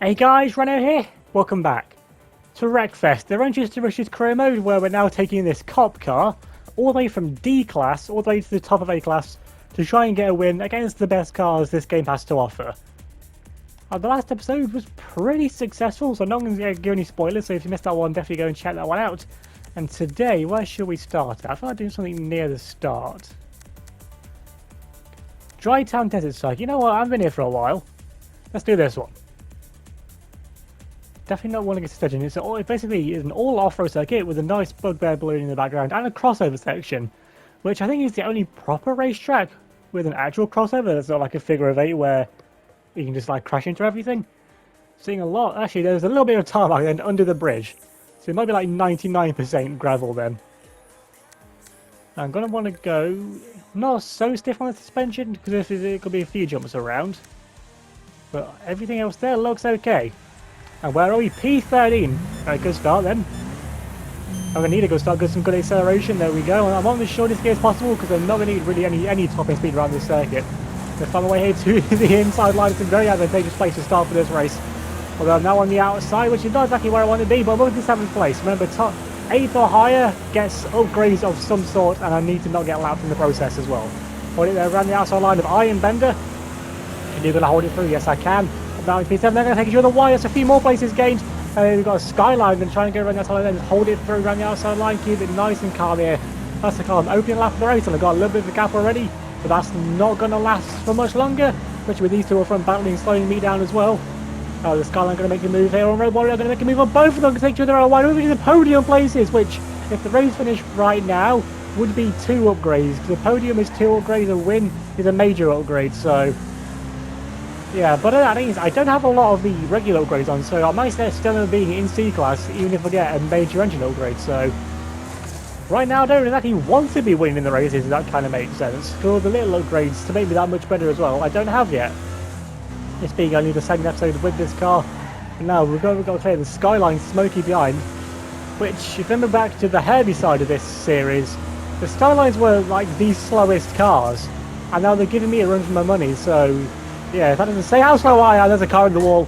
Hey guys, Reno here. Welcome back to Wreckfest, the Rangers to Rushes career mode, where we're now taking this cop car all the way from D class all the way to the top of A class to try and get a win against the best cars this game has to offer. The last episode was pretty successful, so I'm not going to give any spoilers, so if you missed that one, definitely go and check that one out. And today, where should we start at? I feel like doing something near the start. Dry Town Desert Strike. You know what, I've been here for a while. Let's do this one. Definitely not wanting to get to It basically is an all off-road circuit with a nice bugbear balloon in the background and a crossover section, which I think is the only proper racetrack with an actual crossover that's not like a figure of eight where you can just like crash into everything. Seeing a lot. Actually, there's a little bit of tarmac then under the bridge, so it might be like 99% gravel then. I'm gonna want to go not so stiff on the suspension because there could be a few jumps around, but everything else there looks okay. And where are we? P13. Alright, good start then. I'm going to need a good start, get some good acceleration. There we go. I'm on the shortest gear as possible because I'm not going to need really any topping speed around this circuit. To find my way here to the inside line, it's a very advantageous place to start for this race. Although I'm now on the outside, which is not exactly where I want to be, but I'm looking to 7th place. Remember, top 8th or higher gets upgrades of some sort, and I need to not get lapped in the process as well. Hold it there around the outside line of Iron Bender. Can you going to hold it through? Yes, I can. Now in P7, they're going to take each other wide. There's a few more places gained. We've got a Skyline, going to try and go around the outside line and just hold it through around the outside line. Keep it nice and calm here. That's the calm. Opening lap of the race, and I've got a little bit of a gap already, but that's not going to last for much longer, especially with these two up front battling, slowing me down as well. The Skyline going to make a move here on Red Warrior, going to make a move on both of them to take each other out wide, moving to the podium places, which, if the race finished right now, would be 2 upgrades. The podium is 2 upgrades, a win is a major upgrade, so... yeah, but that means I don't have a lot of the regular upgrades on, so I might still end up being in C class even if I get a major engine upgrade, so... right now I don't exactly want to be winning in the races, if that kind of makes sense. For the little upgrades to make me that much better as well, I don't have yet. This being only the second episode with this car. And now we've got to clear the Skyline smoky behind, which, if you remember back to the Herbie side of this series, the Skylines were like the slowest cars, and now they're giving me a run for my money, so... yeah, that doesn't say how slow I am. There's a car in the wall.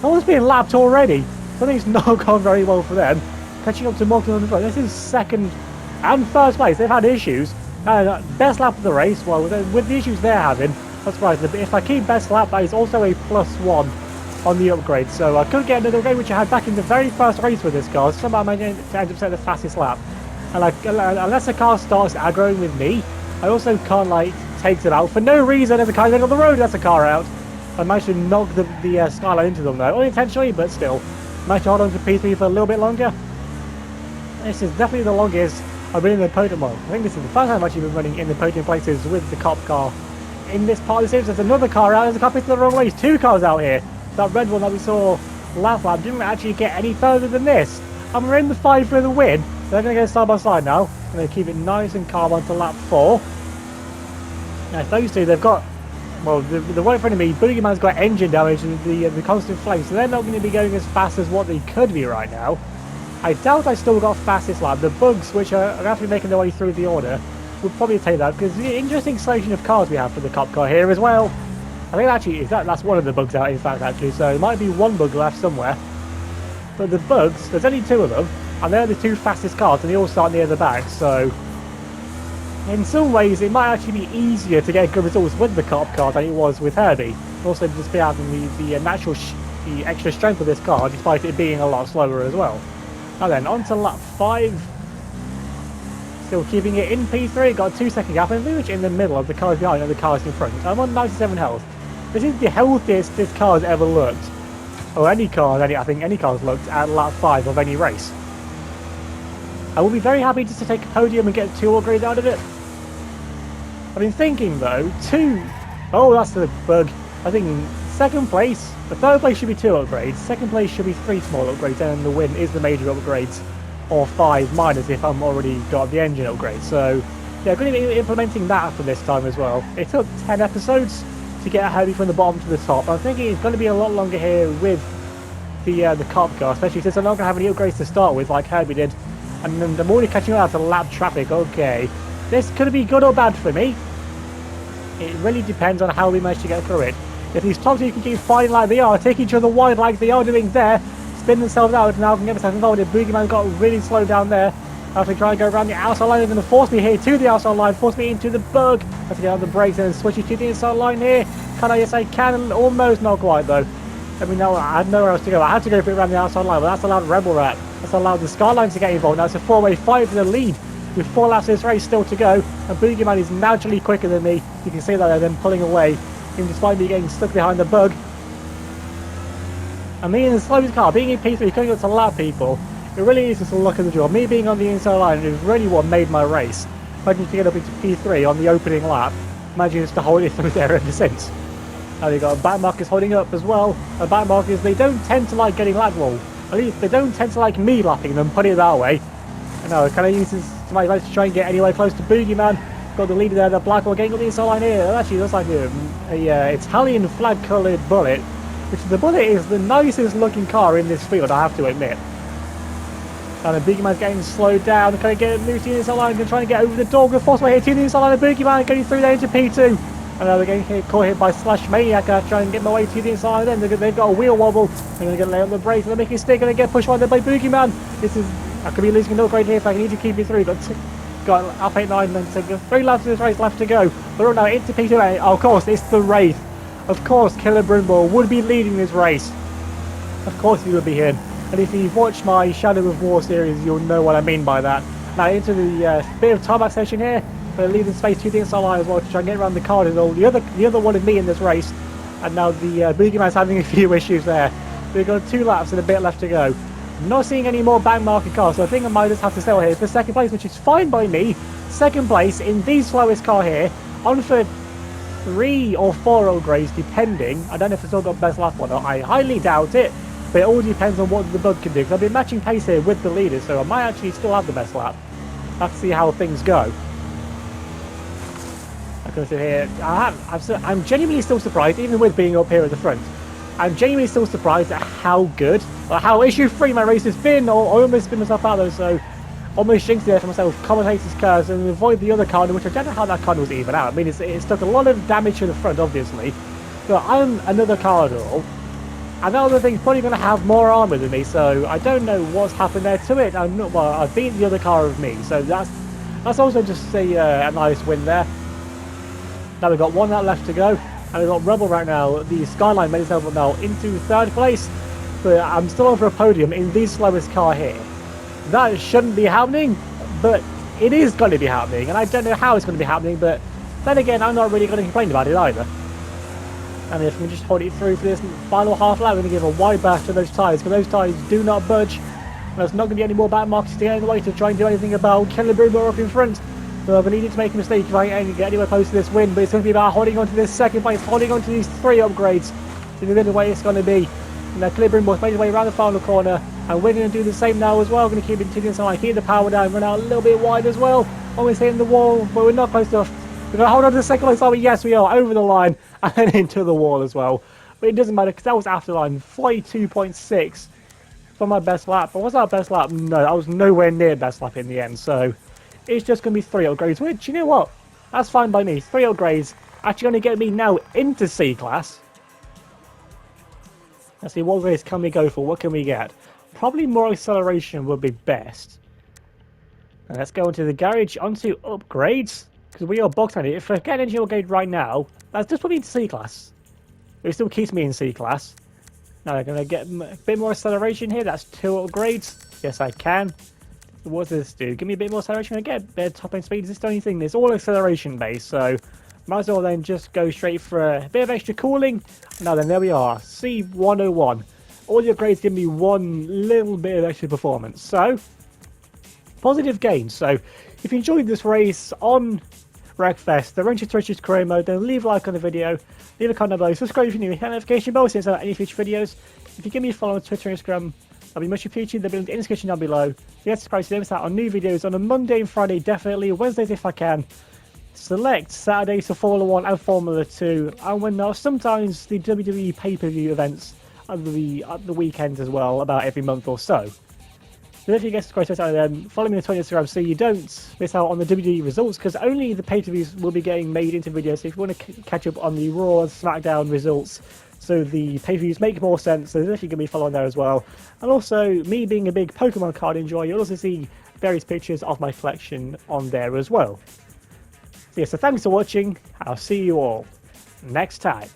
No one's being lapped already. I think it's not gone very well for them. Catching up to Morgan on the front. This is second and first place. They've had issues. Best lap of the race. Well, with the issues they're having, that's right. If I keep best lap, that is also a +1 on the upgrade. So I could get another upgrade, which I had back in the very first race with this car. Somehow I might end up setting the fastest lap. And unless the car starts aggroing with me, I also can't takes it out for no reason. There's a car on the road, that's a car out. I managed to knock the Skyline into them though, unintentionally, but still. Managed to hold on to P3 for a little bit longer. This is definitely the longest I've been in the podium. Well, I think this is the first time I've actually been running in the podium places with the cop car. In this part of the series, there's another car out. There's a car pissed the wrong way. There's 2 cars out here. That red one that we saw last lap didn't actually get any further than this. And we're in the fight for the win. They're going to go side by side now. I'm going to keep it nice and calm onto lap 4. Now, those two, they've got, well, the one in front of me, Boogeyman's got engine damage and the constant flame, so they're not going to be going as fast as what they could be right now. I doubt I still got fastest lap. The bugs, which are actually making their way through the order, would probably take that, because the interesting selection of cars we have for the cop car here as well. I think actually, that's one of the bugs out, in fact, actually, so there might be 1 bug left somewhere. But the bugs, there's only 2 of them, and they're the 2 fastest cars, and they all start near the back, so... in some ways, it might actually be easier to get good results with the cop car than it was with Herbie. Also, just be having the extra strength of this car, despite it being a lot slower as well. Now then, on to lap 5. Still keeping it in P3, got a 2-second gap, and pretty much in the middle of the cars behind and the cars in front. I'm on 97 health. This is the healthiest this car's ever looked. Or any car, I think any car's looked at lap 5 of any race. I will be very happy just to take a podium and get 2 upgrades out of it. I've been thinking though, 2... oh, that's the bug. I think 2nd place, the 3rd place should be 2 upgrades, 2nd place should be 3 small upgrades, and the win is the major upgrades, or 5 minus if I'm already got the engine upgrade. So, yeah, I'm going to be implementing that for this time as well. It took 10 episodes to get Herbie from the bottom to the top. I'm thinking it's going to be a lot longer here with the cop car, especially since I'm not going to have any upgrades to start with like Herbie did. And then I'm already catching up to lap traffic. Okay, this could be good or bad for me. It really depends on how we manage to get through it. If these top two can keep fighting like they are, take each other wide like they are doing there, spin themselves out, now can get themselves involved. Boogeyman got really slowed down there. After trying to go around the outside line, they're going to force me here to the outside line, force me into the bug. Let's get on the brakes and switch it to the inside line here. Can I? Yes, I can. Almost, not quite though. I mean, no, I had nowhere else to go. I had to go for it around the outside line, but that's allowed Rebel Rat. That's allowed the Skyline to get involved. Now it's a four-way fight for the lead, with 4 laps of this race still to go. And Boogeyman is naturally quicker than me. You can see that they're then pulling away, even despite me getting stuck behind the bug. And me in the slowest car, being in P3, coming up to lap people, it really is just a luck of the draw. Me being on the inside line is really what made my race. Imagine to get up into P3 on the opening lap. Imagine just to hold it through there ever since. Now you've got back markers holding up as well. And back markers, they don't tend to like getting lapped. Well, at least they don't tend to like me lapping them, put it that way. And now, can I use this to my advantage to try and get anywhere close to Boogeyman? Got the leader there, the black one getting on the inside line here. It actually looks like a Italian flag coloured bullet. Which the bullet is the nicest looking car in this field, I have to admit. And the Boogeyman's getting slowed down. Can I get moved to the inside line? Trying to get over the door. Going to force my way to the inside line. The Boogeyman getting through there into P2. And now they're getting caught here by Slash Maniac. I try and get my way to the inside line. Then they've got a wheel wobble. They're going to get lay on the brakes. They're making a stick. Going to get pushed right there by Boogeyman. This is, I could be losing an upgrade here if I need to keep it through. Got up 8-9 and so 3 laps of this race left to go. We're now into P2. Oh, of course, it's the Wraith. Of course, Killer Brindle would be leading this race. Of course he would be here. And if you've watched my Shadow of War series, you'll know what I mean by that. Now into the bit of tarmac section here. We're leaving space to the inside line as well to try and get around the cardinal. The other one of me in this race. And now the Boogeyman's having a few issues there. We've got 2 laps and a bit left to go. Not seeing any more back market cars, so I think I might just have to settle here for second place, which is fine by me. Second place in the slowest car here. On for 3 or 4 upgrades depending. I don't know if it's all got best lap or not. I highly doubt it, but it all depends on what the bug can do, because I've been matching pace here with the leaders, so I might actually still have the best lap. Have to see how things go. I can sit here. I'm genuinely still surprised, even with being up here at the front. I'm genuinely still surprised at how good, or how issue-free my race has been. I almost spin myself out though, so almost jinxed it for myself. Commentator's cars and avoid the other car, which I don't know how that car was even out. I mean, it's took a lot of damage to the front, obviously. But I'm another Cardinal, and that other thing's probably going to have more armor than me, so I don't know what's happened there to it. I've beaten the other car of me, so that's also just a nice win there. Now we've got 1 lap left to go, and we've got Rebel right now. The Skyline made itself now into 3rd place, but I'm still over a podium in the slowest car here. That shouldn't be happening, but it is going to be happening, and I don't know how it's going to be happening, but then again, I'm not really going to complain about it either. And if we can just hold it through for this final half lap, we're going to give a wide berth to those tyres, because those tyres do not budge. And there's not going to be any more back markers to get in the way to try and do anything about Killer Brindle up in front. So I've needed to make a mistake if I can get anywhere close to this win, but it's going to be about holding on to this second place, holding on to these 3 upgrades. So the way it's going to be. And now Killer Brindle's made his way around the final corner, and we're going to do the same now as well. We're going to keep it to the inside, keep the power down, run out a little bit wide as well. Almost hitting the wall, but we're not close enough. We're going to hold on to the second place, yes we are, over the line, and then into the wall as well. But it doesn't matter, because that was after line 42.6 for my best lap. But was that best lap? No, that was nowhere near best lap in the end, so it's just going to be 3 upgrades, which, you know what, that's fine by me. 3 upgrades, actually going to get me now into C-Class. Let's see, what race can we go for? What can we get? Probably more acceleration would be best. And let's go into the garage, onto upgrades, because we are boxed on it. If I get an engine upgrade right now, that's just put me into C-Class. It still keeps me in C-Class. Now I'm going to get a bit more acceleration here. That's 2 upgrades. Yes, I can. What does this do? Give me a bit more acceleration. I get better top end speed. Is this the only thing? It's all acceleration based, so might as well then just go straight for a bit of extra cooling. Now then, there we are. C101. All the upgrades give me 1 little bit of extra performance. So, positive gains. So, if you enjoyed this race on Wreckfest, the Wrenches Riches career mode, then leave a like on the video, leave a comment below, subscribe if you're new, hit the notification bell so you don't any future videos. If you give me a follow on Twitter and Instagram, I'll be much appreciated. They'll be in the description down below. Yes, subscribe to miss out on new videos on a Monday and Friday, definitely. Wednesdays if I can. Select Saturdays for Formula 1 and Formula 2. And when sometimes the WWE pay-per-view events at the weekends as well, about every month or so. So if you get subscribed to them, follow me on Twitter and Instagram so you don't miss out on the WWE results, because only the pay-per-views will be getting made into videos. So if you want to catch up on the Raw and SmackDown results, so the pay-per-views make more sense, so there's actually going to be following there as well. And also, me being a big Pokemon card enjoyer, you'll also see various pictures of my collection on there as well. So yeah, so thanks for watching, I'll see you all next time.